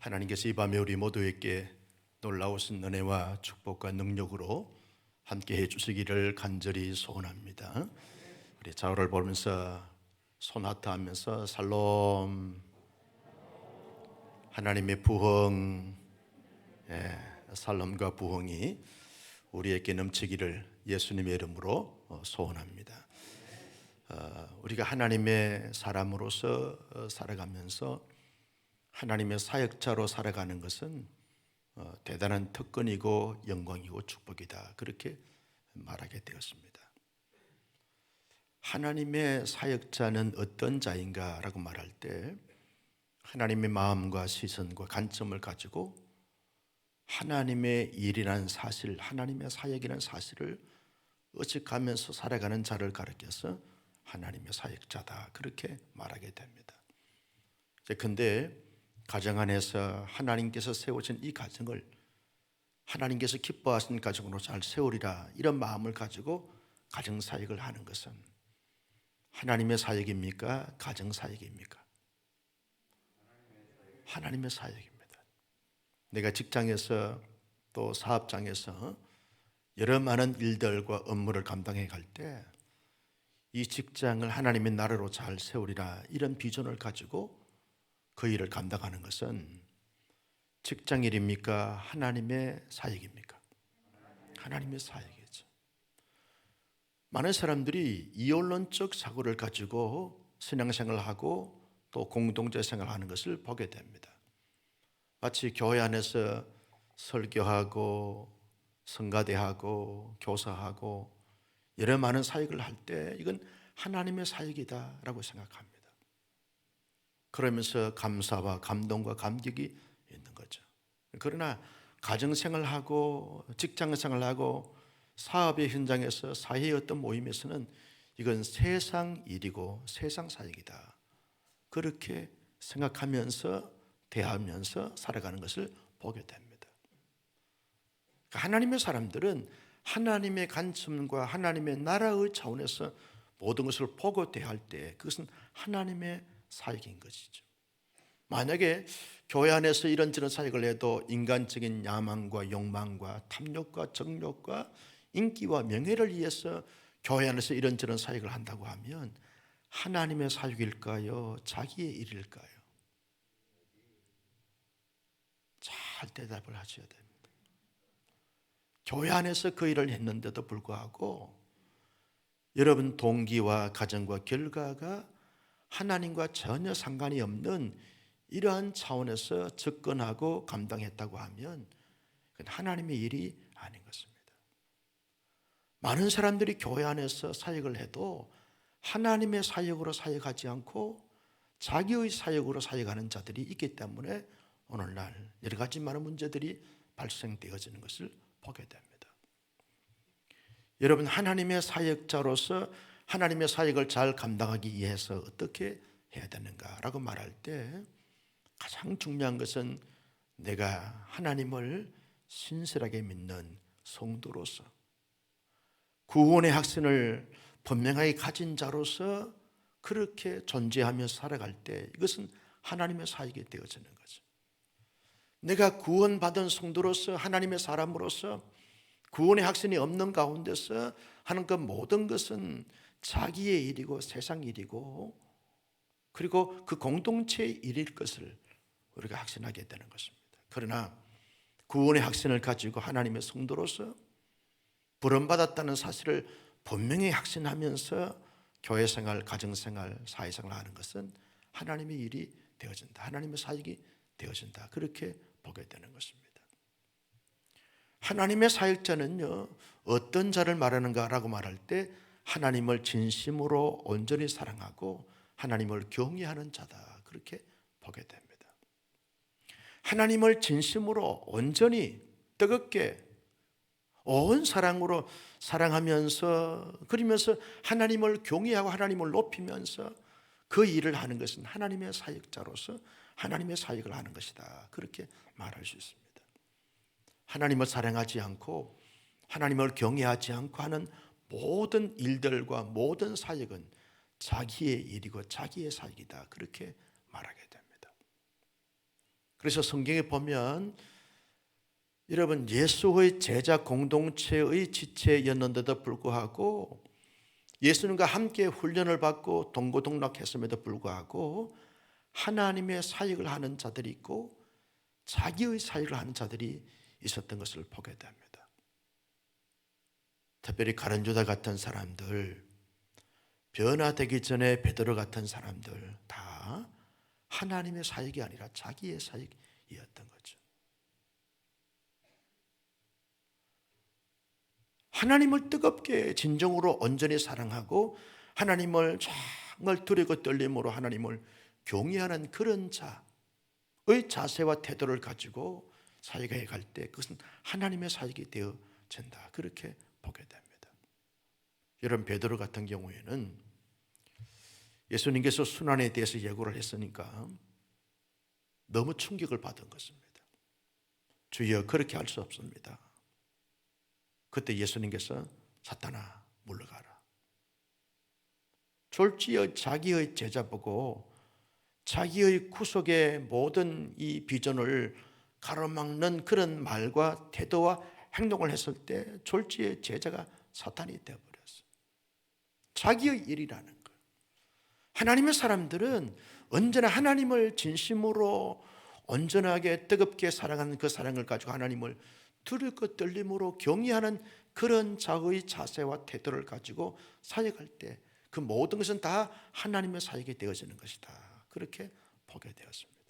하나님께서 이 밤에 우리 모두에게 놀라우신 은혜와 축복과 능력으로 함께 해주시기를 간절히 소원합니다. 우리 자오를 보면서 손하트 하면서 살롬, 하나님의 부흥, 살롬과 부흥이 우리에게 넘치기를 예수님의 이름으로 소원합니다. 우리가 하나님의 사람으로서 살아가면서 하나님의 사역자로 살아가는 것은 대단한 특권이고 영광이고 축복이다, 그렇게 말하게 되었습니다. 하나님의 사역자는 어떤 자인가 라고 말할 때 하나님의 마음과 시선과 관점을 가지고 하나님의 일이라는 사실, 하나님의 사역이라는 사실을 의식하면서 살아가는 자를 가리켜서 하나님의 사역자다, 그렇게 말하게 됩니다. 그런데 가정 안에서 하나님께서 세우신 이 가정을 하나님께서 기뻐하시는 가정으로 잘 세우리라, 이런 마음을 가지고 가정 사역을 하는 것은 하나님의 사역입니까? 가정 사역입니까? 하나님의 사역입니다. 내가 직장에서 또 사업장에서 여러 많은 일들과 업무를 감당해 갈 때 이 직장을 하나님의 나라로 잘 세우리라, 이런 비전을 가지고 그 일을 감당하는 것은 직장 일입니까? 하나님의 사역입니까? 하나님의 사역이죠. 많은 사람들이 이원론적 사고를 가지고 신앙생활을 하고 또 공동체 생활을 하는 것을 보게 됩니다. 마치 교회 안에서 설교하고 성가대하고 교사하고 여러 많은 사역을 할 때 이건 하나님의 사역이다라고 생각합니다. 그러면서 감사와 감동과 감격이 있는 거죠. 그러나 가정생활하고 직장생활하고 사업의 현장에서 사회의 어떤 모임에서는 이건 세상 일이고 세상 사역이다, 그렇게 생각하면서 대하면서 살아가는 것을 보게 됩니다. 하나님의 사람들은 하나님의 관점과 하나님의 나라의 차원에서 모든 것을 보고 대할 때 그것은 하나님의 사역인 것이죠. 만약에 교회 안에서 이런저런 사역을 해도 인간적인 야망과 욕망과 탐욕과 정욕과 인기와 명예를 위해서 교회 안에서 이런저런 사역을 한다고 하면 하나님의 사역일까요? 자기의 일일까요? 잘 대답을 하셔야 됩니다. 교회 안에서 그 일을 했는데도 불구하고 여러분 동기와 가정과 결과가 하나님과 전혀 상관이 없는 이러한 차원에서 접근하고 감당했다고 하면 그건 하나님의 일이 아닌 것입니다. 많은 사람들이 교회 안에서 사역을 해도 하나님의 사역으로 사역하지 않고 자기의 사역으로 사역하는 자들이 있기 때문에 오늘날 여러 가지 많은 문제들이 발생되어지는 것을 보게 됩니다. 여러분, 하나님의 사역자로서 하나님의 사역을 잘 감당하기 위해서 어떻게 해야 되는가라고 말할 때 가장 중요한 것은 내가 하나님을 신실하게 믿는 성도로서 구원의 확신을 분명하게 가진 자로서 그렇게 존재하며 살아갈 때 이것은 하나님의 사역이 되어지는 거죠. 내가 구원받은 성도로서 하나님의 사람으로서 구원의 확신이 없는 가운데서 하는 그 모든 것은 자기의 일이고 세상 일이고 그리고 그 공동체의 일일 것을 우리가 확신하게 되는 것입니다. 그러나 구원의 확신을 가지고 하나님의 성도로서 부름받았다는 사실을 분명히 확신하면서 교회생활, 가정생활, 사회생활을 하는 것은 하나님의 일이 되어진다, 하나님의 사역이 되어진다, 그렇게 보게 되는 것입니다. 하나님의 사역자는요, 어떤 자를 말하는가라고 말할 때 하나님을 진심으로 온전히 사랑하고 하나님을 경외하는 자다, 그렇게 보게 됩니다. 하나님을 진심으로 온전히 뜨겁게 온 사랑으로 사랑하면서 그러면서 하나님을 경외하고 하나님을 높이면서 그 일을 하는 것은 하나님의 사역자로서 하나님의 사역을 하는 것이다, 그렇게 말할 수 있습니다. 하나님을 사랑하지 않고 하나님을 경외하지 않고 하는 모든 일들과 모든 사역은 자기의 일이고 자기의 사역이다, 그렇게 말하게 됩니다. 그래서 성경에 보면 여러분 예수의 제자 공동체의 지체였는데도 불구하고 예수님과 함께 훈련을 받고 동고동락했음에도 불구하고 하나님의 사역을 하는 자들이 있고 자기의 사역을 하는 자들이 있었던 것을 보게 됩니다. 특별히 가룟유다 같은 사람들, 변화되기 전에 베드로 같은 사람들 다 하나님의 사역이 아니라 자기의 사역이었던 거죠. 하나님을 뜨겁게 진정으로 온전히 사랑하고 하나님을 정말 두려고 떨림으로 하나님을 경외하는 그런 자의 자세와 태도를 가지고 사역에 갈 때 그것은 하나님의 사역이 되어진다, 그렇게 보게 됩니다. 여러분 베드로 같은 경우에는 예수님께서 순환에 대해서 예고를 했으니까 너무 충격을 받은 것입니다. 주여 그렇게 할 수 없습니다. 그때 예수님께서 사탄아 물러가라. 졸지어 자기의 제자 보고 자기의 구속의 모든 이 비전을 가로막는 그런 말과 태도와 행동을 했을 때 졸지의 제자가 사탄이 되어버렸어요. 자기의 일이라는 거예요. 하나님의 사람들은 언제나 하나님을 진심으로 온전하게 뜨겁게 사랑하는 그 사랑을 가지고 하나님을 두렵고 떨림으로 경외하는 그런 자의 자세와 태도를 가지고 사역할 때 그 모든 것은 다 하나님의 사역이 되어지는 것이다, 그렇게 보게 되었습니다.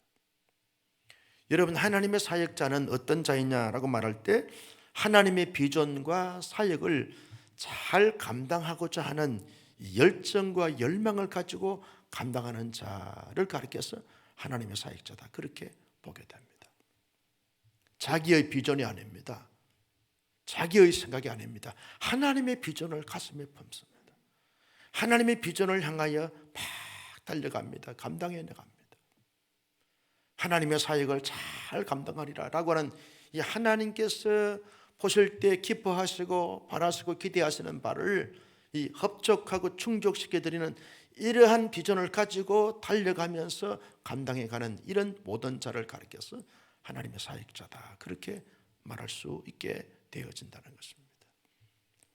여러분 하나님의 사역자는 어떤 자이냐라고 말할 때 하나님의 비전과 사역을 잘 감당하고자 하는 열정과 열망을 가지고 감당하는 자를 가리켜서 하나님의 사역자다, 그렇게 보게 됩니다. 자기의 비전이 아닙니다. 자기의 생각이 아닙니다. 하나님의 비전을 가슴에 품습니다. 하나님의 비전을 향하여 막 달려갑니다. 감당해 나갑니다. 하나님의 사역을 잘 감당하리라 라고 하는 이 하나님께서 보실 때 기뻐하시고 바라시고 기대하시는 바를 이 흡족하고 충족시켜 드리는 이러한 비전을 가지고 달려가면서 감당해가는 이런 모든 자를 가리켜서 하나님의 사역자다, 그렇게 말할 수 있게 되어진다는 것입니다.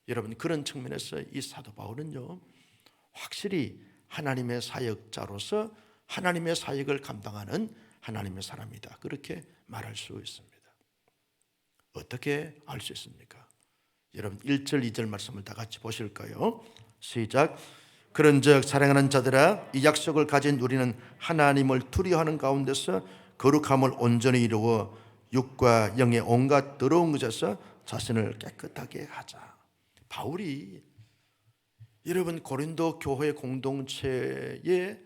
여러분 그런 측면에서 이 사도 바울은요 확실히 하나님의 사역자로서 하나님의 사역을 감당하는 하나님의 사람이다, 그렇게 말할 수 있습니다. 어떻게 알 수 있습니까? 여러분 1절 2절 말씀을 다 같이 보실까요? 시작. 그런즉 사랑하는 자들아 이 약속을 가진 우리는 하나님을 두려워하는 가운데서 거룩함을 온전히 이루어 육과 영의 온갖 더러운 것에서 자신을 깨끗하게 하자. 바울이 여러분 고린도 교회 공동체에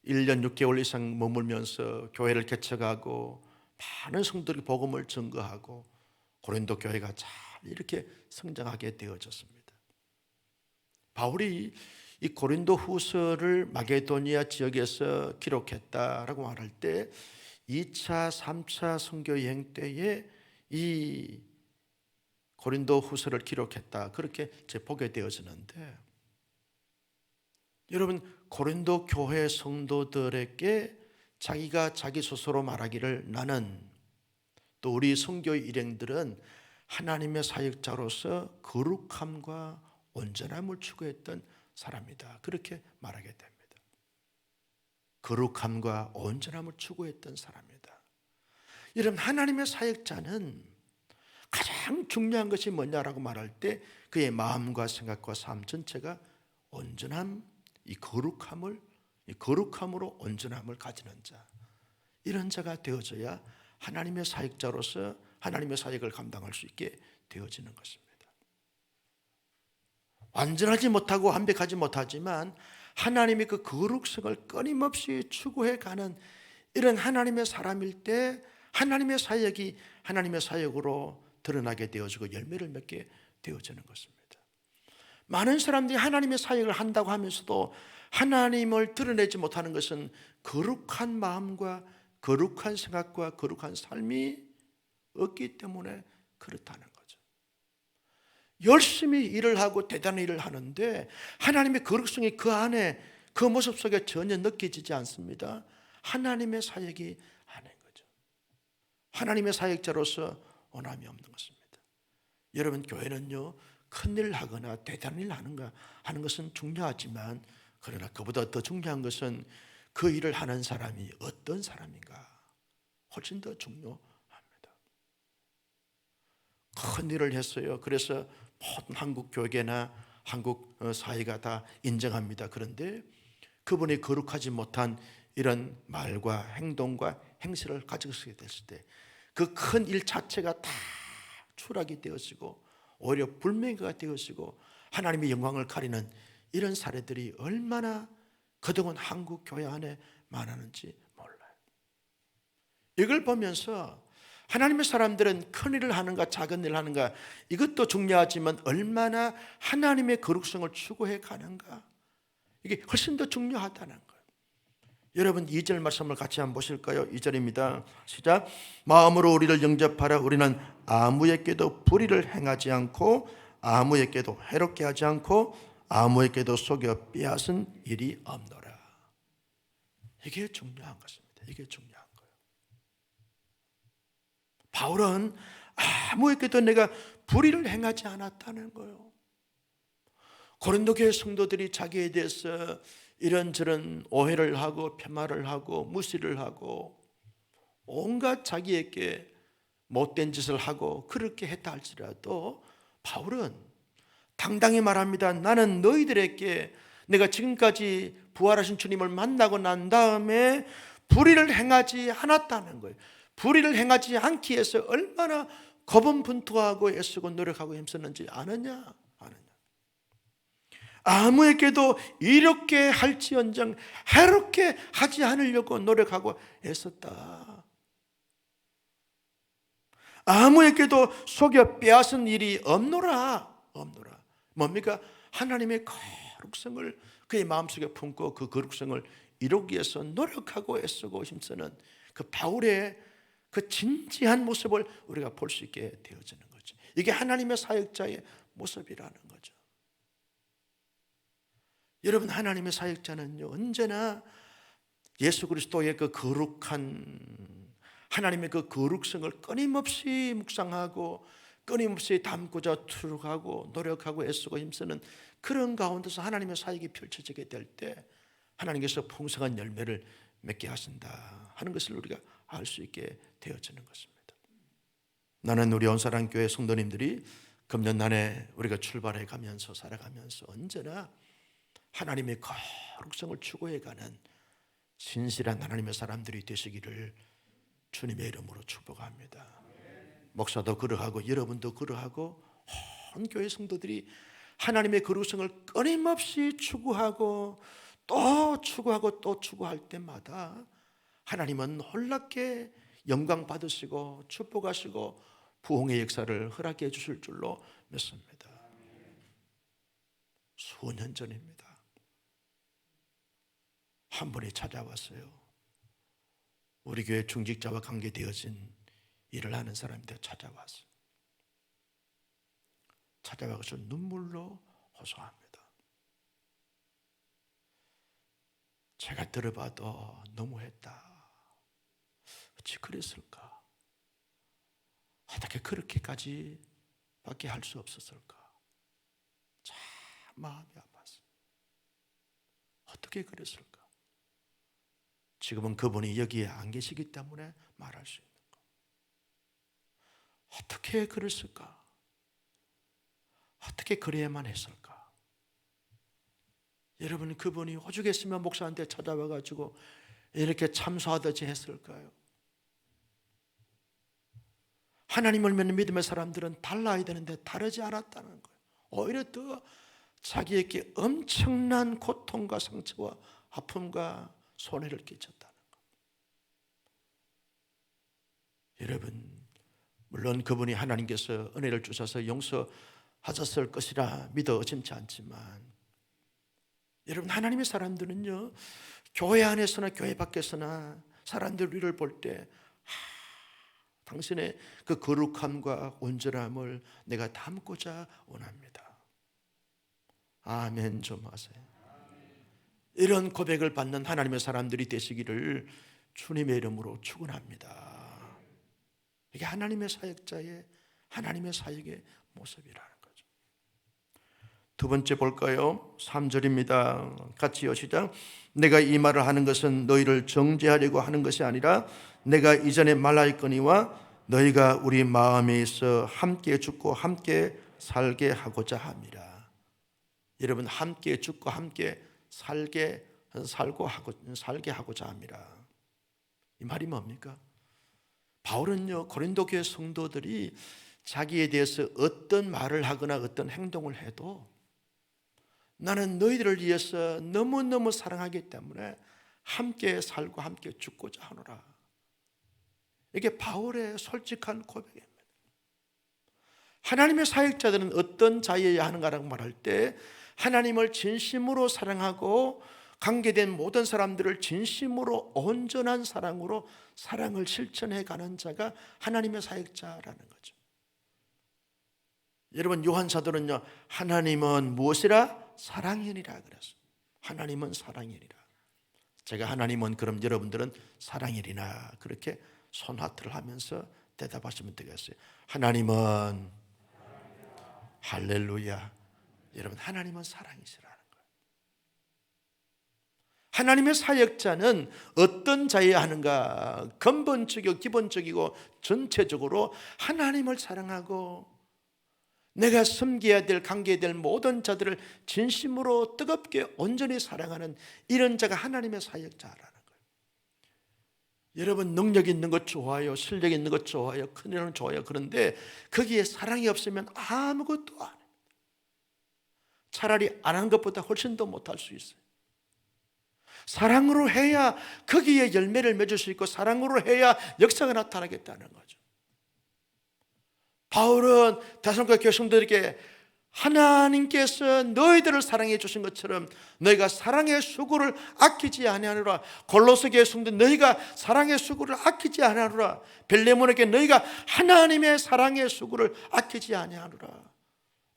1년 6개월 이상 머물면서 교회를 개척하고 많은 성도들이 복음을 증거하고 고린도 교회가 잘 이렇게 성장하게 되어졌습니다. 바울이 이 고린도 후서를 마게도니아 지역에서 기록했다라고 말할 때 2차, 3차 선교 여행 때에 이 고린도 후서를 기록했다, 그렇게 보게 되어지는데 여러분 고린도 교회 성도들에게 자기가 자기 스스로 말하기를 나는 또 우리 선교의 일행들은 하나님의 사역자로서 거룩함과 온전함을 추구했던 사람이다, 그렇게 말하게 됩니다. 거룩함과 온전함을 추구했던 사람이다. 여러분 하나님의 사역자는 가장 중요한 것이 뭐냐라고 말할 때 그의 마음과 생각과 삶 전체가 온전함, 이 거룩함으로 온전함을 가지는 자, 이런 자가 되어져야 하나님의 사역자로서 하나님의 사역을 감당할 수 있게 되어지는 것입니다. 완전하지 못하고 완벽하지 못하지만 하나님의 그 거룩성을 끊임없이 추구해가는 이런 하나님의 사람일 때 하나님의 사역이 하나님의 사역으로 드러나게 되어지고 열매를 맺게 되어지는 것입니다. 많은 사람들이 하나님의 사역을 한다고 하면서도 하나님을 드러내지 못하는 것은 거룩한 마음과 거룩한 생각과 거룩한 삶이 없기 때문에 그렇다는 거죠. 열심히 일을 하고 대단한 일을 하는데 하나님의 거룩성이 그 안에 그 모습 속에 전혀 느껴지지 않습니다. 하나님의 사역이 아닌 거죠. 하나님의 사역자로서 원함이 없는 것입니다. 여러분, 교회는요, 큰일을 하거나 대단한 일을 하는 것은 중요하지만, 그러나 그보다 더 중요한 것은 그 일을 하는 사람이 어떤 사람인가, 훨씬 더 중요합니다. 큰 일을 했어요. 그래서 모든 한국 교계나 한국 사회가 다 인정합니다. 그런데 그분이 거룩하지 못한 이런 말과 행동과 행실을 가지고 있게 됐을 때 그 큰 일 자체가 다 추락이 되어지고 오히려 불명예가 되어지고 하나님의 영광을 가리는 이런 사례들이 얼마나 그동안 한국 교회 안에 많았는지 몰라요. 이걸 보면서 하나님의 사람들은 큰 일을 하는가 작은 일을 하는가, 이것도 중요하지만 얼마나 하나님의 거룩성을 추구해 가는가, 이게 훨씬 더 중요하다는 거예요. 여러분, 2절 말씀을 같이 한번 보실까요? 2절입니다. 시작. 마음으로 우리를 영접하라. 우리는 아무에게도 불의를 행하지 않고 아무에게도 해롭게 하지 않고 아무에게도 속여 빼앗은 일이 없노라. 이게 중요한 것입니다. 이게 중요한 거예요. 바울은 아무에게도 내가 불의를 행하지 않았다는 거예요. 고린도 교회 성도들이 자기에 대해서 이런저런 오해를 하고 폄하를 하고 무시를 하고 온갖 자기에게 못된 짓을 하고 그렇게 했다 할지라도 바울은 당당히 말합니다. 나는 너희들에게 내가 지금까지 부활하신 주님을 만나고 난 다음에 불의를 행하지 않았다는 거예요. 불의를 행하지 않기 위해서 얼마나 고분분투하고 애쓰고 노력하고 힘썼는지 아느냐? 아무에게도 이렇게 할지언정 해롭게 하지 않으려고 노력하고 애썼다. 아무에게도 속여 빼앗은 일이 없노라. 뭡니까? 하나님의 거룩성을 그의 마음속에 품고 그 거룩성을 이루기 위해서 노력하고 애쓰고 힘쓰는 그 바울의 그 진지한 모습을 우리가 볼 수 있게 되어지는 거죠. 이게 하나님의 사역자의 모습이라는 거죠. 여러분, 하나님의 사역자는요, 언제나 예수 그리스도의 그 거룩한 하나님의 그 거룩성을 끊임없이 묵상하고 끊임없이 담고자 투르하고 노력하고 애쓰고 힘쓰는 그런 가운데서 하나님의 사역이 펼쳐지게 될 때 하나님께서 풍성한 열매를 맺게 하신다 하는 것을 우리가 알 수 있게 되어지는 것입니다. 나는 우리 온사랑교회 성도님들이 금년난에 우리가 출발해 가면서 살아가면서 언제나 하나님의 거룩성을 추구해가는 진실한 하나님의 사람들이 되시기를 주님의 이름으로 축복합니다. 목사도 그러하고 여러분도 그러하고 온 교회 성도들이 하나님의 거룩성을 끊임없이 추구하고 또 추구하고 또 추구할 때마다 하나님은 놀랍게 영광 받으시고 축복하시고 부흥의 역사를 허락해 주실 줄로 믿습니다. 수년 전입니다. 한 분이 찾아왔어요. 우리 교회 중직자와 관계되어진 일을 하는 사람인데 찾아왔어요. 찾아와서 눈물로 호소합니다. 제가 들어봐도 너무했다. 어찌 그랬을까? 어떻게 그렇게까지 밖에 할 수 없었을까? 참 마음이 아팠어요. 어떻게 그랬을까? 지금은 그분이 여기에 안 계시기 때문에 말할 수 있는 거. 어떻게 그랬을까? 어떻게 그래야만 했을까? 여러분, 그분이 오죽했으면 목사한테 찾아와가지고 이렇게 참소하듯이 했을까요? 하나님을 믿는 믿음의 사람들은 달라야 되는데 다르지 않았다는 거예요. 오히려 더 자기에게 엄청난 고통과 상처와 아픔과 손해를 끼쳤다는 거예요. 여러분, 물론 그분이 하나님께서 은혜를 주셔서 용서하셨을 것이라 믿어 의심치 않지만, 여러분, 하나님의 사람들은요, 교회 안에서나 교회 밖에서나 사람들 우리를 볼 때 당신의 그 거룩함과 온전함을 내가 담고자 원합니다. 아멘 좀 하세요. 이런 고백을 받는 하나님의 사람들이 되시기를 주님의 이름으로 축원합니다. 이게 하나님의 사역자의 하나님의 사역의 모습이라는 거죠. 두 번째 볼까요? 3절입니다. 같이요, 시작. 내가 이 말을 하는 것은 너희를 정죄하려고 하는 것이 아니라 내가 이전에 말하였거니와 너희가 우리 마음에 있어 함께 죽고 함께 살게 하고자 함이라. 여러분, 함께 죽고 함께 살게 하고자 함이라. 이 말이 뭡니까? 바울은요, 고린도 교회 성도들이 자기에 대해서 어떤 말을 하거나 어떤 행동을 해도 나는 너희들을 위해서 너무너무 사랑하기 때문에 함께 살고 함께 죽고자 하노라. 이게 바울의 솔직한 고백입니다. 하나님의 사역자들은 어떤 자여야 하는가라고 말할 때 하나님을 진심으로 사랑하고 관계된 모든 사람들을 진심으로 온전한 사랑으로 사랑을 실천해 가는 자가 하나님의 사역자라는 거죠. 여러분, 요한 사도는요, 하나님은 무엇이라? 사랑이니라 그랬어요. 하나님은 사랑이니라. 제가 하나님은, 그럼 여러분들은 사랑이리나, 그렇게 손하트를 하면서 대답하시면 되겠어요. 하나님은, 할렐루야. 여러분, 하나님은 사랑이시라는 거예요. 하나님의 사역자는 어떤 자여야 하는가? 근본적이고 기본적이고 전체적으로 하나님을 사랑하고 내가 섬겨야 될, 관계해야 될 모든 자들을 진심으로 뜨겁게 온전히 사랑하는 이런 자가 하나님의 사역자라는 거예요. 여러분, 능력 있는 것 좋아요, 실력 있는 것 좋아요, 큰 일은 좋아요. 그런데 거기에 사랑이 없으면 아무것도 안 해요. 차라리 안 한 것보다 훨씬 더 못할 수 있어요. 사랑으로 해야 거기에 열매를 맺을 수 있고 사랑으로 해야 역사가 나타나겠다는 거죠. 바울은 데살로니가 교회 성도들에게 하나님께서 너희들을 사랑해 주신 것처럼 너희가 사랑의 수고를 아끼지 아니하노라. 골로새 교회 성도 너희가 사랑의 수고를 아끼지 아니하노라. 빌레몬에게 너희가 하나님의 사랑의 수고를 아끼지 아니하노라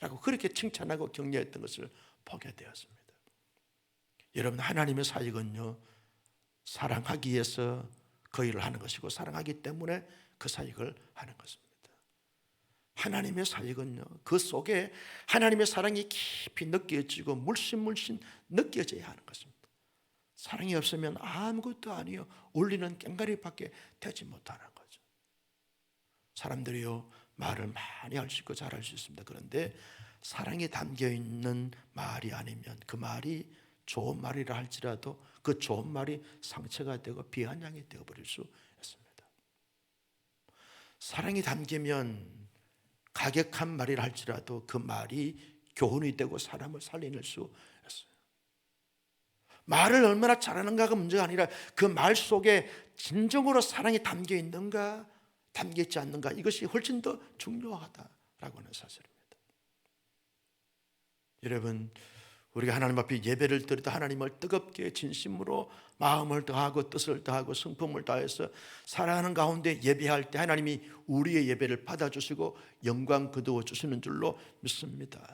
라고 그렇게 칭찬하고 격려했던 것을 보게 되었습니다. 여러분, 하나님의 사역은요, 사랑하기 위해서 그 일을 하는 것이고 사랑하기 때문에 그 사역을 하는 것입니다. 하나님의 사역은요, 그 속에 하나님의 사랑이 깊이 느껴지고 물씬 느껴져야 하는 것입니다. 사랑이 없으면 아무것도 아니요, 울리는 꽹과리밖에 되지 못하는 거죠. 사람들이요, 말을 많이 할 수 있고 잘할 수 있습니다. 그런데 사랑이 담겨있는 말이 아니면 그 말이 좋은 말이라 할지라도 그 좋은 말이 상처가 되고 비아냥이 되어버릴 수 있습니다. 사랑이 담기면 가격한 말이라 할지라도 그 말이 교훈이 되고 사람을 살려낼 수 있어요. 말을 얼마나 잘하는가가 문제가 아니라 그 말 속에 진정으로 사랑이 담겨 있는가 담겨 있지 않는가, 이것이 훨씬 더 중요하다라고 하는 사실입니다. 여러분, 우리가 하나님 앞에 예배를 드릴 때 하나님을 뜨겁게 진심으로 마음을 다하고 뜻을 다하고 성품을 다해서 사랑하는 가운데 예배할 때 하나님이 우리의 예배를 받아주시고 영광 거두어 주시는 줄로 믿습니다.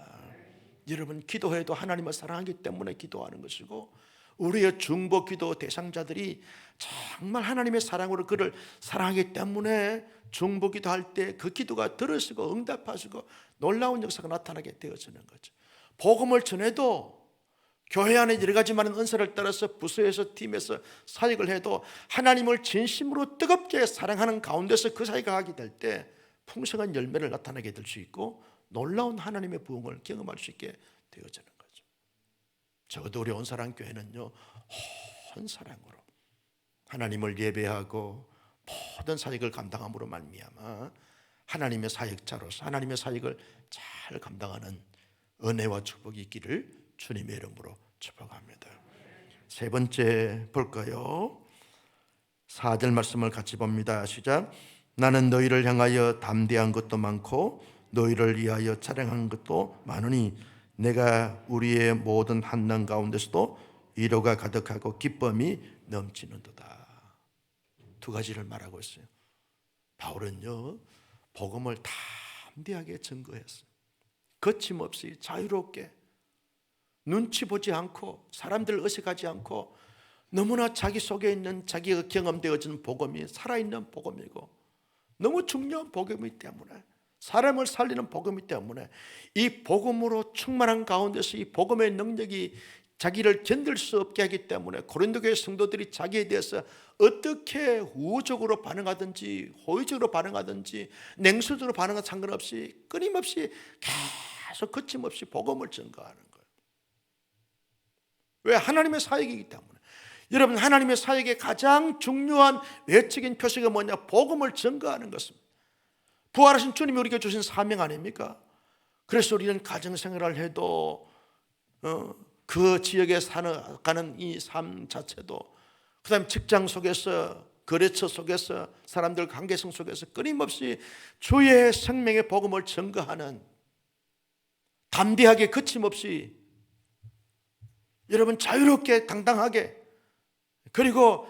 여러분, 기도해도 하나님을 사랑하기 때문에 기도하는 것이고 우리의 중보 기도 대상자들이 정말 하나님의 사랑으로 그를 사랑하기 때문에 중보 기도할 때 그 기도가 들으시고 응답하시고 놀라운 역사가 나타나게 되어지는 거죠. 복음을 전해도 교회 안에 여러 가지 많은 은사를 따라서 부서에서 팀에서 사역을 해도 하나님을 진심으로 뜨겁게 사랑하는 가운데서 그 사역을 하게 될 때 풍성한 열매를 나타나게 될 수 있고 놀라운 하나님의 부흥을 경험할 수 있게 되어지는 거죠. 적어도 우리 온사랑교회는요, 온 사랑으로 하나님을 예배하고 모든 사역을 감당함으로 말미암아 하나님의 사역자로서 하나님의 사역을 잘 감당하는 은혜와 축복이 있기를 주님의 이름으로 축복합니다. 세 번째 볼까요? 4절 말씀을 같이 봅니다. 시작. 나는 너희를 향하여 담대한 것도 많고 너희를 위하여 찬양한 것도 많으니 내가 우리의 모든 환난 가운데서도 위로가 가득하고 기쁨이 넘치는도다. 두 가지를 말하고 있어요. 바울은요, 복음을 담대하게 증거했어요. 거침없이 자유롭게 눈치 보지 않고 사람들 의식하지 않고 너무나 자기 속에 있는 자기가 경험되어지는 복음이 살아있는 복음이고 너무 중요한 복음이기 때문에, 사람을 살리는 복음이기 때문에 이 복음으로 충만한 가운데서 이 복음의 능력이 자기를 견딜 수 없게 하기 때문에 고린도 교회 성도들이 자기에 대해서 어떻게 우호적으로 반응하든지 호의적으로 반응하든지 냉소적으로 반응하든 상관없이 끊임없이 계속 거침없이 복음을 증거하는 거예요. 왜? 하나님의 사역이기 때문에. 여러분, 하나님의 사역의 가장 중요한 외적인 표시가 뭐냐? 복음을 증거하는 것입니다. 부활하신 주님이 우리에게 주신 사명 아닙니까? 그래서 우리는 가정생활을 해도 그 지역에 가는 이 삶 자체도, 그 다음에 직장 속에서, 거래처 속에서, 사람들 관계성 속에서 끊임없이 주의 생명의 복음을 증거하는, 담대하게 거침없이 여러분 자유롭게 당당하게, 그리고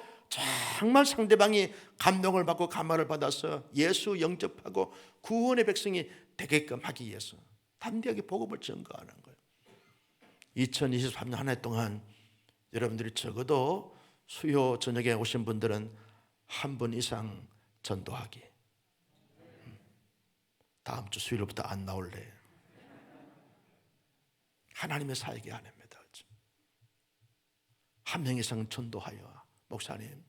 정말 상대방이 감동을 받고 감화를 받아서 예수 영접하고 구원의 백성이 되게끔 하기 위해서 담대하게 복음을 증거하는 거예요. 2023년 한 해 동안 여러분들이 적어도 수요 저녁에 오신 분들은 한 분 이상 전도하기. 다음 주 수요일부터 안 나올래. 하나님의 사역이 아닙니다. 한 명 이상 전도하여, 목사님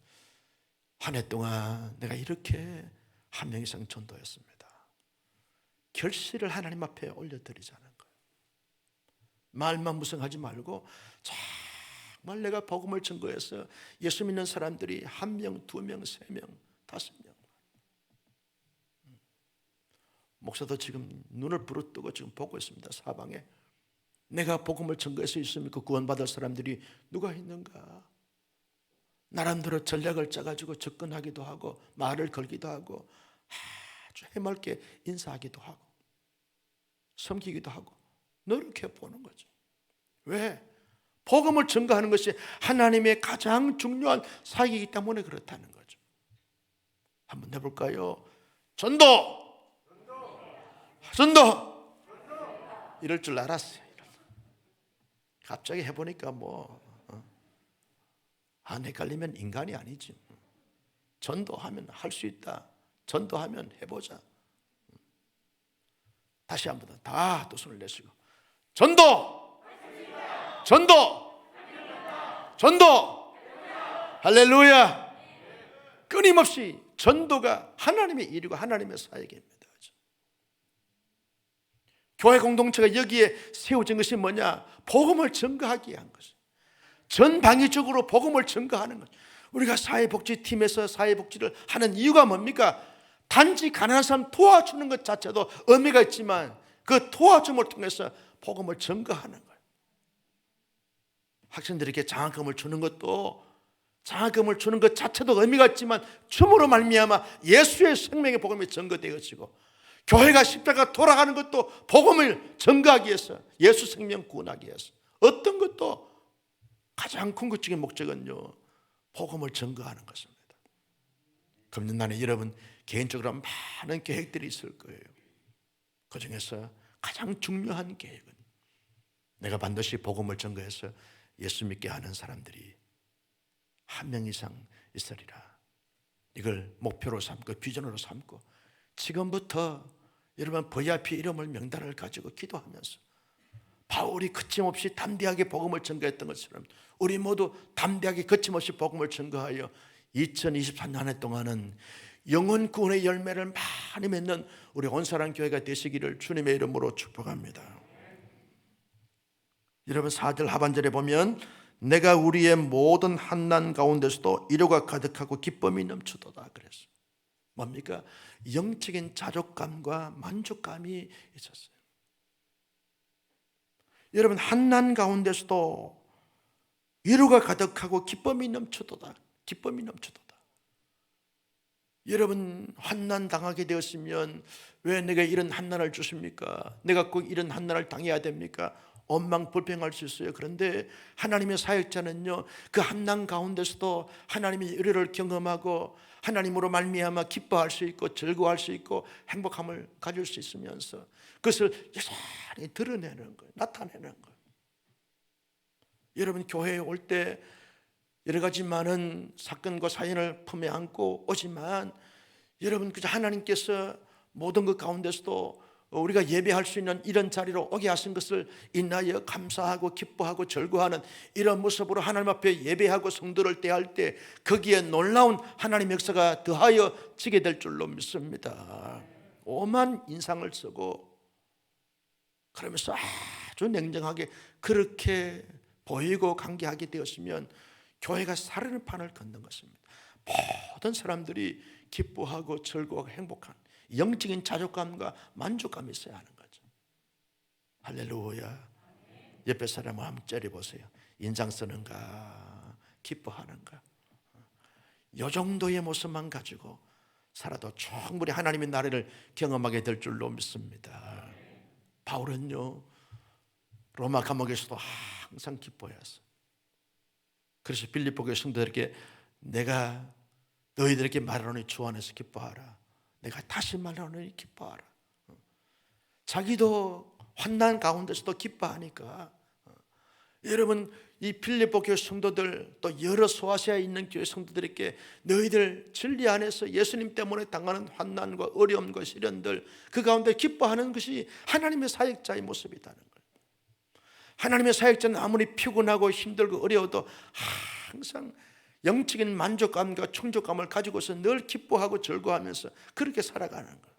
한 해 동안 내가 이렇게 한 명 이상 전도했습니다. 결실을 하나님 앞에 올려드리자는 거예요. 말만 무성하지 말고 정말 내가 복음을 증거해서 예수 믿는 사람들이 한 명, 두 명, 세 명, 다섯 명. 목사도 지금 눈을 부릅뜨고 지금 보고 있습니다. 사방에 내가 복음을 증거해서 있으면 그 구원받을 사람들이 누가 있는가? 나름대로 전략을 짜가지고 접근하기도 하고 말을 걸기도 하고 아주 해맑게 인사하기도 하고 섬기기도 하고 노력해 보는 거죠. 왜? 복음을 증거하는 것이 하나님의 가장 중요한 사역이기 때문에 그렇다는 거죠. 한번 해볼까요? 전도! 전도! 이럴 줄 알았어요. 갑자기 해보니까 안 헷갈리면 인간이 아니지. 전도하면 할 수 있다. 전도하면 해보자. 다시 한 번 다 또 손을 내시고 전도! 전도! 전도! 할렐루야! 끊임없이 전도가 하나님의 일이고 하나님의 사역입니다. 교회 공동체가 여기에 세워진 것이 뭐냐? 복음을 증거하기 위한 것이죠. 전방위적으로 복음을 증거하는 것. 우리가 사회복지팀에서 사회복지를 하는 이유가 뭡니까? 단지 가난한 사람 도와주는 것 자체도 의미가 있지만 그 도와줌을 통해서 복음을 증거하는 거예요. 학생들에게 장학금을 주는 것도, 장학금을 주는 것 자체도 의미가 있지만 춤으로 말미암아 예수의 생명의 복음이 증거되어지고, 교회가 십자가 돌아가는 것도 복음을 증거하기 위해서, 예수 생명 구원하기 위해서. 어떤 것도 가장 궁극적인 목적은요, 복음을 증거하는 것입니다. 금년날에 여러분 개인적으로 많은 계획들이 있을 거예요. 그 중에서 가장 중요한 계획은 내가 반드시 복음을 증거해서 예수 믿게 하는 사람들이 한 명 이상 있으리라. 이걸 목표로 삼고 비전으로 삼고 지금부터 여러분 VIP 이름을 명단을 가지고 기도하면서 바울이 거침없이 담대하게 복음을 증거했던 것처럼 우리 모두 담대하게 거침없이 복음을 증거하여 2023년 한 해 동안은 영혼 구원의 열매를 많이 맺는 우리 온사랑 교회가 되시기를 주님의 이름으로 축복합니다. 여러분 4절 하반절에 보면 내가 우리의 모든 환난 가운데서도 위로가 가득하고 기쁨이 넘치도다 그랬어요. 뭡니까? 영적인 자족감과 만족감이 있었어요. 여러분 환난 가운데서도 위로가 가득하고 기쁨이 넘치도다. 기쁨이 넘치도다. 여러분 환난 당하게 되었으면 왜 내가 이런 환난을 주십니까? 내가 꼭 이런 환난을 당해야 됩니까? 원망불평할 수 있어요. 그런데 하나님의 사역자는요, 그 환난 가운데서도 하나님의 은혜를 경험하고 하나님으로 말미암아 기뻐할 수 있고 즐거워할 수 있고 행복함을 가질 수 있으면서 그것을 여전히 드러내는 거예요. 나타내는 거예요. 여러분 교회에 올 때 여러 가지 많은 사건과 사연을 품에 안고 오지만 여러분, 그저 하나님께서 모든 것 가운데서도 우리가 예배할 수 있는 이런 자리로 오게 하신 것을 인하여 감사하고 기뻐하고 절구하는 이런 모습으로 하나님 앞에 예배하고 성도를 대할 때 거기에 놀라운 하나님의 역사가 더하여 지게 될 줄로 믿습니다. 오만 인상을 쓰고 그러면서 아주 냉정하게 그렇게 보이고 관계하게 되었으면 교회가 살아있는 판을 걷는 것입니다. 모든 사람들이 기뻐하고 즐거워하고 행복한 영적인 자족감과 만족감이 있어야 하는 거죠. 할렐루야. 옆에 사람을 한번 째려보세요. 인상 쓰는가 기뻐하는가. 이 정도의 모습만 가지고 살아도 충분히 하나님의 나라를 경험하게 될 줄로 믿습니다. 바울은요, 로마 감옥에서도 항상 기뻐했어요. 그래서 빌립보 교회 성도들에게 내가 너희들에게 말하노니 주 안에서 기뻐하라. 내가 다시 말하노니 기뻐하라. 자기도 환난 가운데서도 기뻐하니까 여러분, 이 빌립보 교회 성도들 또 여러 소아시아에 있는 교회 성도들에게 너희들 진리 안에서 예수님 때문에 당하는 환난과 어려움과 시련들 그 가운데 기뻐하는 것이 하나님의 사역자의 모습이라는 거예요. 하나님의 사역자는 아무리 피곤하고 힘들고 어려워도 항상 영적인 만족감과 충족감을 가지고서 늘 기뻐하고 즐거워하면서 그렇게 살아가는 거예요.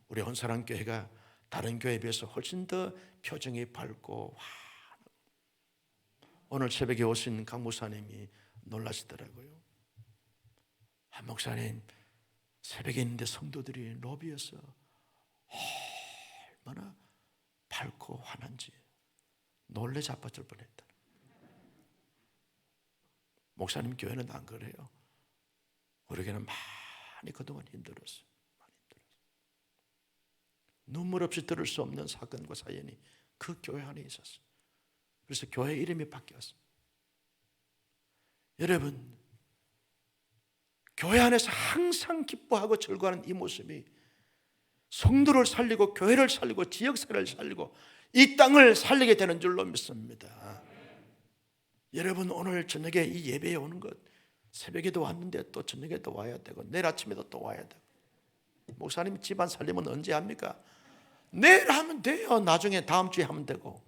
우리 온사랑교회가 다른 교회에 비해서 훨씬 더 표정이 밝고 오늘 새벽에 오신 강 목사님이 놀라시더라고요. 한 목사님 새벽에 있는데 성도들이 로비에서 얼마나 밝고 환한지 놀래 자빠질 뻔했다. 목사님 교회는 안 그래요. 우리 교회는 많이 그동안 힘들었어요. 많이 힘들었어요. 눈물 없이 들을 수 없는 사건과 사연이 그 교회 안에 있었어요. 그래서 교회 이름이 바뀌었어요. 여러분, 교회 안에서 항상 기뻐하고 즐거워하는 이 모습이 성도를 살리고 교회를 살리고 지역사회를 살리고 이 땅을 살리게 되는 줄로 믿습니다. 여러분, 오늘 저녁에 이 예배에 오는 것 새벽에도 왔는데 또 저녁에도 와야 되고 내일 아침에도 또 와야 되고 목사님 집안 살림은 언제 합니까? 내일 하면 돼요. 나중에 다음 주에 하면 되고.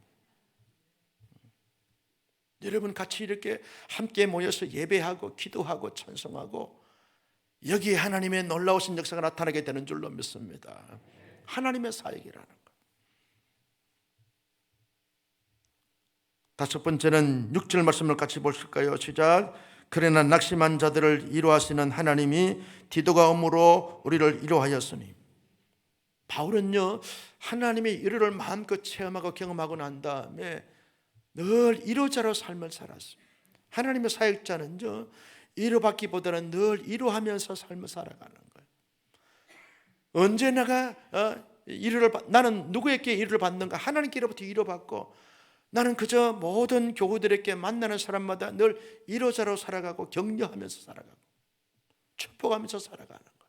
여러분, 같이 이렇게 함께 모여서 예배하고 기도하고 찬송하고 여기에 하나님의 놀라우신 역사가 나타나게 되는 줄로 믿습니다. 하나님의 사역이라는 것. 다섯 번째는 6절 말씀을 같이 보실까요? 시작. 그러나 낙심한 자들을 위로하시는 하나님이 디도가 엄으로 우리를 위로하였으니. 바울은요, 하나님의 위로를 마음껏 체험하고 경험하고 난 다음에 늘 위로자로 삶을 살았어요. 하나님의 사역자는요, 위로받기보다는 늘 위로하면서 삶을 살아가는 거예요. 언제 내가 나는 누구에게 위로를 받는가? 하나님께로부터 위로받고 나는 그저 모든 교우들에게 만나는 사람마다 늘 위로자로 살아가고 격려하면서 살아가고 축복하면서 살아가는 거예요.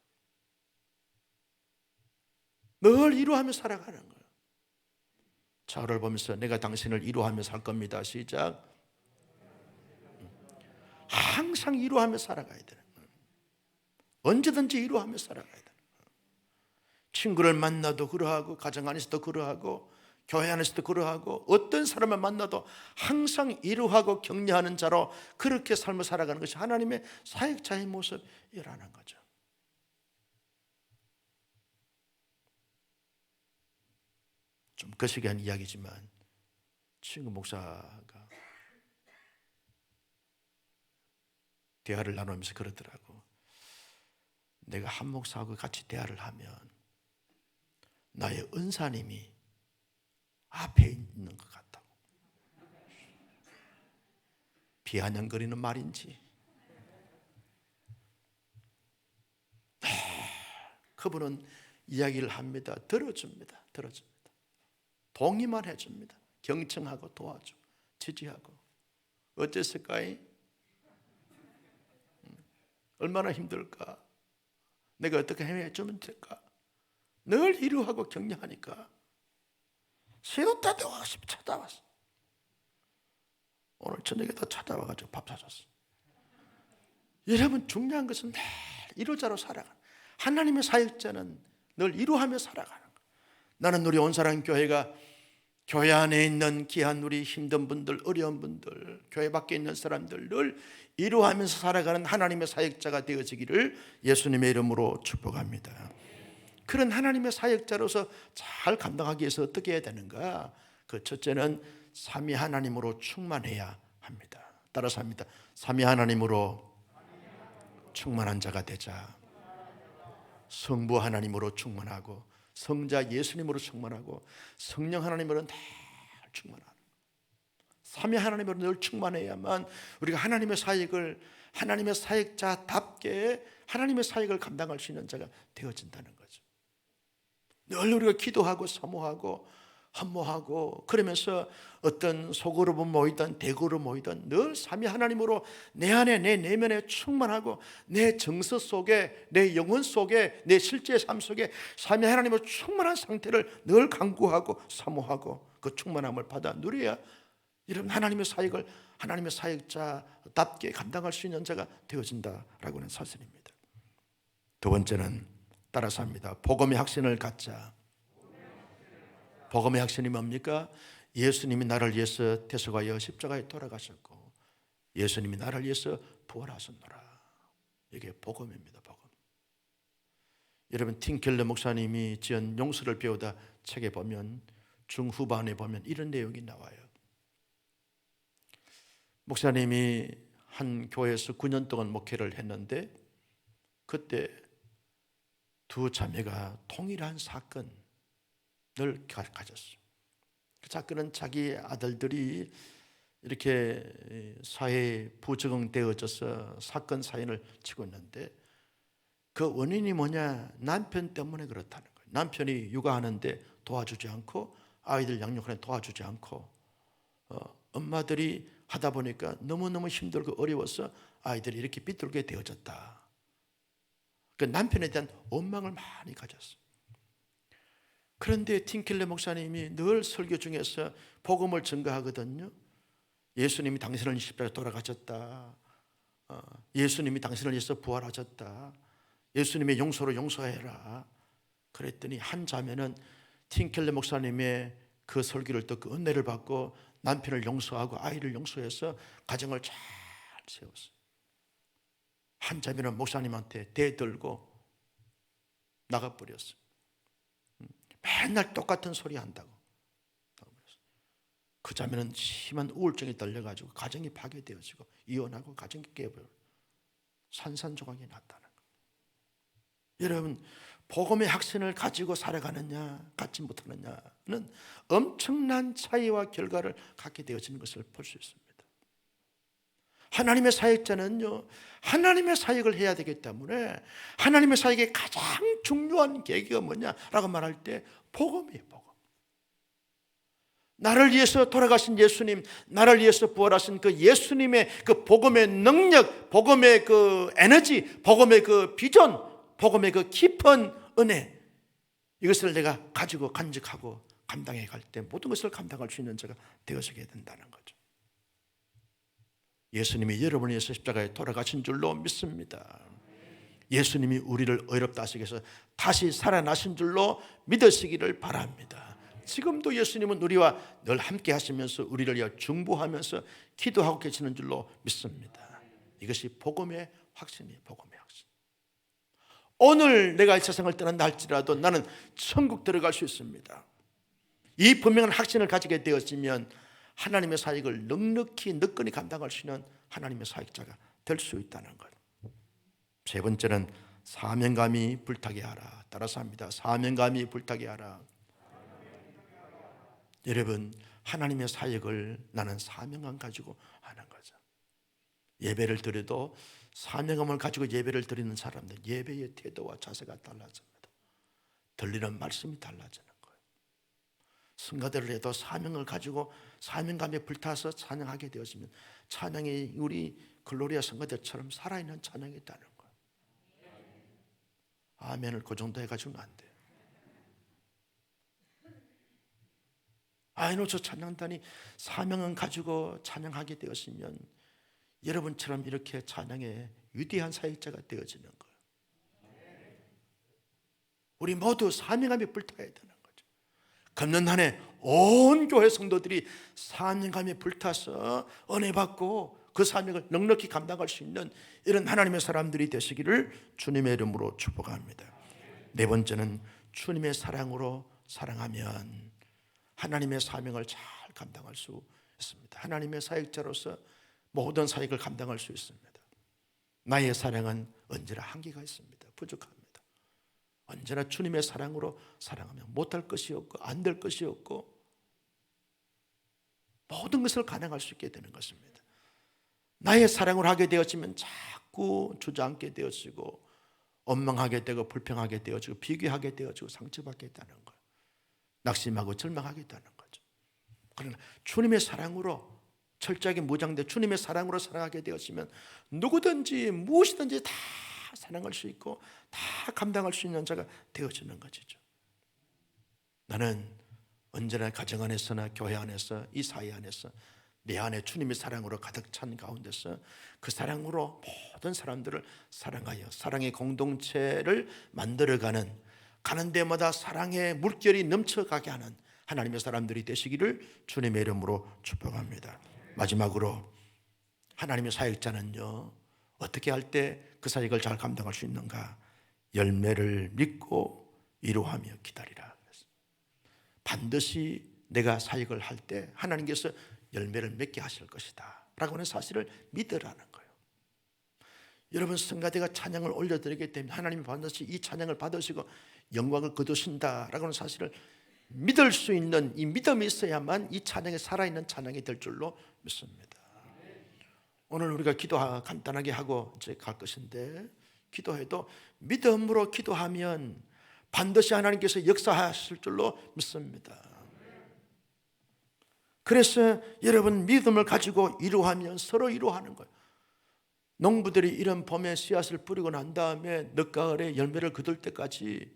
늘 위로하며 살아가는 거예요. 저를 보면서 내가 당신을 위로하며 살 겁니다. 시작. 항상 위로하며 살아가야 되는 거예요. 언제든지 위로하며 살아가야 되는 거예요. 친구를 만나도 그러하고 가정 안에서도 그러하고 교회 안에서도 그러하고 어떤 사람을 만나도 항상 위로하고 격려하는 자로 그렇게 삶을 살아가는 것이 하나님의 사역자의 모습이라는 거죠. 좀 거시기한 이야기지만 친구 목사가 대화를 나누면서 그러더라고. 내가 한 목사하고 같이 대화를 하면 나의 은사님이 앞에 있는 것 같다고. 비아냥거리는 말인지 그분은 이야기를 합니다. 들어줍니다. 동의만 해줍니다. 경청하고 도와주고 지지하고. 어땠을까요? 얼마나 힘들까? 내가 어떻게 해주면 될까? 늘 위로하고 격려하니까 새우 따도 와서 찾아왔어. 오늘 저녁에도 찾아와가지고 밥 사줬어. 여러분, 중요한 것은 늘 위로자로 살아가는, 하나님의 사역자는 늘 이루하며 살아가는 거예요. 나는 우리 온사랑교회가 교회 안에 있는 귀한 우리 힘든 분들, 어려운 분들, 교회 밖에 있는 사람들 늘 이루하면서 살아가는 하나님의 사역자가 되어지기를 예수님의 이름으로 축복합니다. 그런 하나님의 사역자로서 잘 감당하기 위해서 어떻게 해야 되는가? 그 첫째는 삼위 하나님으로 충만해야 합니다. 따라서 합니다. 삼위 하나님으로 충만한 자가 되자. 성부 하나님으로 충만하고, 성자 예수님으로 충만하고, 성령 하나님으로는 다 충만하고, 삼위 하나님으로 늘 충만해야만 우리가 하나님의 사역을, 하나님의 사역자답게 하나님의 사역을 감당할 수 있는 자가 되어진다는 거죠. 늘 우리가 기도하고 사모하고 헌모하고 그러면서 어떤 소그룹은 모이든 대그룹 모이든 늘 삼위 하나님으로 내 안에, 내 내면에 충만하고 내 정서 속에, 내 영혼 속에, 내 실제 삶 속에 삼위 하나님으로 충만한 상태를 늘 강구하고 사모하고 그 충만함을 받아 누려야 이런 하나님의 사역을 하나님의 사역자답게 감당할 수 있는 자가 되어진다라고 하는 사실입니다. 두 번째는 따라서 합니다. 복음의 확신을 갖자. 복음의 확신이 뭡니까? 예수님이 나를 위해서 대속하여 십자가에 돌아가셨고 예수님이 나를 위해서 부활하셨노라. 이게 복음입니다. 복음. 여러분 팀켈러 목사님이 지은 용서를 배우다 책에 보면 중후반에 보면 이런 내용이 나와요. 목사님이 한 교회에서 9년 동안 목회를 했는데 그때 두 자매가 동일한 사건을 가졌어요. 그 사건은 자기 아들들이 이렇게 사회에 부적응되어져서 사건 사연을 치고 있는데 그 원인이 뭐냐? 남편 때문에 그렇다는 거예요. 남편이 육아하는데 도와주지 않고 아이들 양육하는데 도와주지 않고 엄마들이 하다 보니까 너무너무 힘들고 어려워서 아이들이 이렇게 비뚤게 되어졌다. 그 남편에 대한 원망을 많이 가졌어요. 그런데 팀켈러 목사님이 늘 설교 중에서 복음을 증거하거든요. 예수님이 당신을 십자가에 돌아가셨다. 예수님이 당신을 위해서 부활하셨다. 예수님의 용서로 용서해라. 그랬더니 한 자매는 팀켈러 목사님의 그 설교를 듣고 은혜를 받고 남편을 용서하고 아이를 용서해서 가정을 잘 세웠어요. 한 자매는 목사님한테 대들고 나가버렸어요. 맨날 똑같은 소리 한다고. 그 자매는 심한 우울증이 떨려가지고 가정이 파괴되어지고 이혼하고 가정이 깨버려 산산조각이 났다는 거예요. 여러분 복음의 확신을 가지고 살아가느냐 갖지 못하느냐는 엄청난 차이와 결과를 갖게 되어지는 것을 볼 수 있습니다. 하나님의 사역자는요 하나님의 사역을 해야 되기 때문에 하나님의 사역의 가장 중요한 계기가 뭐냐라고 말할 때 복음이에요. 복음. 나를 위해서 돌아가신 예수님, 나를 위해서 부활하신 그 예수님의 그 복음의 능력, 복음의 그 에너지, 복음의 그 비전, 복음의 그 깊은 은혜, 이것을 내가 가지고 간직하고 감당해 갈 때 모든 것을 감당할 수 있는 자가 되어지게 된다는 거죠. 예수님이 여러분을 위해서 십자가에 돌아가신 줄로 믿습니다. 예수님이 우리를 의롭다 하시기 위해서 다시 살아나신 줄로 믿으시기를 바랍니다. 지금도 예수님은 우리와 늘 함께 하시면서 우리를 위하여 중보하면서 기도하고 계시는 줄로 믿습니다. 이것이 복음의 확신이에요. 복음의 확신. 오늘 내가 이 세상을 떠난다 할지라도 나는 천국 들어갈 수 있습니다. 이 분명한 확신을 가지게 되었으면 하나님의 사역을 넉넉히 너끈히 감당할 수 있는 하나님의 사역자가 될 수 있다는 것. 세 번째는 사명감이 불타게 하라. 따라서 합니다. 사명감이 불타게 하라. 여러분 하나님의 사역을 나는 사명감 가지고 하는 거죠. 예배를 드려도 사명감을 가지고 예배를 드리는 사람들 예배의 태도와 자세가 달라집니다. 들리는 말씀이 달라지는 거예요. 성가대를 해도 사명을 가지고 사명감에 불타서 찬양하게 되었으면 찬양이 우리 글로리아 성가대처럼 살아있는 찬양이 있다는 거예요. 아멘을 그 정도 해가지고는 안 돼요. 아이노 저 찬양단이 사명을 가지고 찬양하게 되었으면 여러분처럼 이렇게 찬양의 위대한 사역자가 되어지는 거예요. 우리 모두 사명감에 불타야 되는 거죠. 금년 한 해 온 교회 성도들이 사명감에 불타서 은혜 받고 그 사명을 넉넉히 감당할 수 있는 이런 하나님의 사람들이 되시기를 주님의 이름으로 축복합니다. 네 번째는 주님의 사랑으로 사랑하면 하나님의 사명을 잘 감당할 수 있습니다. 하나님의 사역자로서 모든 사역을 감당할 수 있습니다. 나의 사랑은 언제나 한계가 있습니다. 부족합니다. 언제나 주님의 사랑으로 사랑하면 못할 것이 없고 안 될 것이 없고 모든 것을 가능할 수 있게 되는 것입니다. 나의 사랑을 하게 되었으면 자꾸 주저앉게 되어지고 원망하게 되고 불평하게 되어지고 비교하게 되어지고 상처받게 되는 거예요. 낙심하고 절망하게 되는 거죠. 그러나 주님의 사랑으로 철저하게 무장돼 주님의 사랑으로 살아가게 되었으면 누구든지 무엇이든지 다 사랑할 수 있고 다 감당할 수 있는 자가 되어지는 것이죠. 나는 언제나 가정 안에서나 교회 안에서 이 사회 안에서 내 안에 주님의 사랑으로 가득 찬 가운데서 그 사랑으로 모든 사람들을 사랑하여 사랑의 공동체를 만들어가는, 가는 데마다 사랑의 물결이 넘쳐가게 하는 하나님의 사람들이 되시기를 주님의 이름으로 축복합니다. 마지막으로 하나님의 사역자는요, 어떻게 할 때 그 사역을 잘 감당할 수 있는가? 열매를 믿고 이루하며 기다리라. 반드시 내가 사역을 할 때 하나님께서 열매를 맺게 하실 것이다 라고 하는 사실을 믿으라는 거예요. 여러분, 성가대가 찬양을 올려드리게 되면 하나님이 반드시 이 찬양을 받으시고 영광을 거두신다 라고 하는 사실을 믿을 수 있는 이 믿음이 있어야만 이 찬양이 살아있는 찬양이 될 줄로 믿습니다. 오늘 우리가 기도 간단하게 하고 이제 갈 것인데, 기도해도 믿음으로 기도하면 반드시 하나님께서 역사하실 줄로 믿습니다. 그래서 여러분, 믿음을 가지고 이루하면 서로 이루하는 거예요. 농부들이 이런 봄에 씨앗을 뿌리고 난 다음에 늦가을에 열매를 거둘 때까지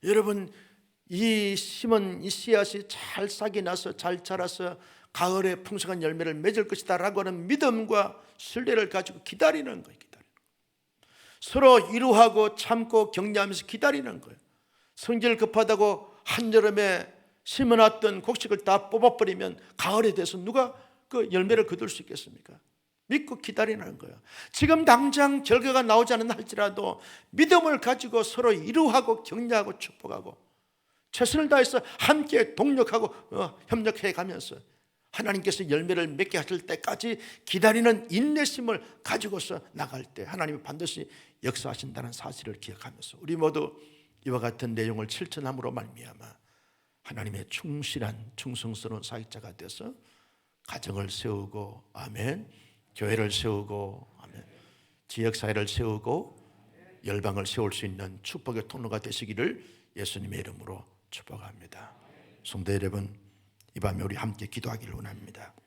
여러분, 이 심은 이 씨앗이 잘 싹이 나서 잘 자라서 가을에 풍성한 열매를 맺을 것이다 라고 하는 믿음과 신뢰를 가지고 기다리는 거예요. 서로 이루하고 참고 격려하면서 기다리는 거예요. 성질 급하다고 한여름에 심어놨던 곡식을 다 뽑아버리면 가을에 돼서 누가 그 열매를 거둘 수 있겠습니까? 믿고 기다리는 거예요. 지금 당장 결과가 나오지 않는 할지라도 믿음을 가지고 서로 이루하고 격려하고 축복하고 최선을 다해서 함께 동력하고 협력해 가면서 하나님께서 열매를 맺게 하실 때까지 기다리는 인내심을 가지고서 나갈 때 하나님이 반드시 역사하신다는 사실을 기억하면서 우리 모두 이와 같은 내용을 실천함으로 말미암아 하나님의 충실한 충성스러운 사역자가 되어서 가정을 세우고, 아멘, 교회를 세우고, 아멘, 지역사회를 세우고 열방을 세울 수 있는 축복의 통로가 되시기를 예수님의 이름으로 축복합니다. 성도 여러분, 이 밤에 우리 함께 기도하기를 원합니다.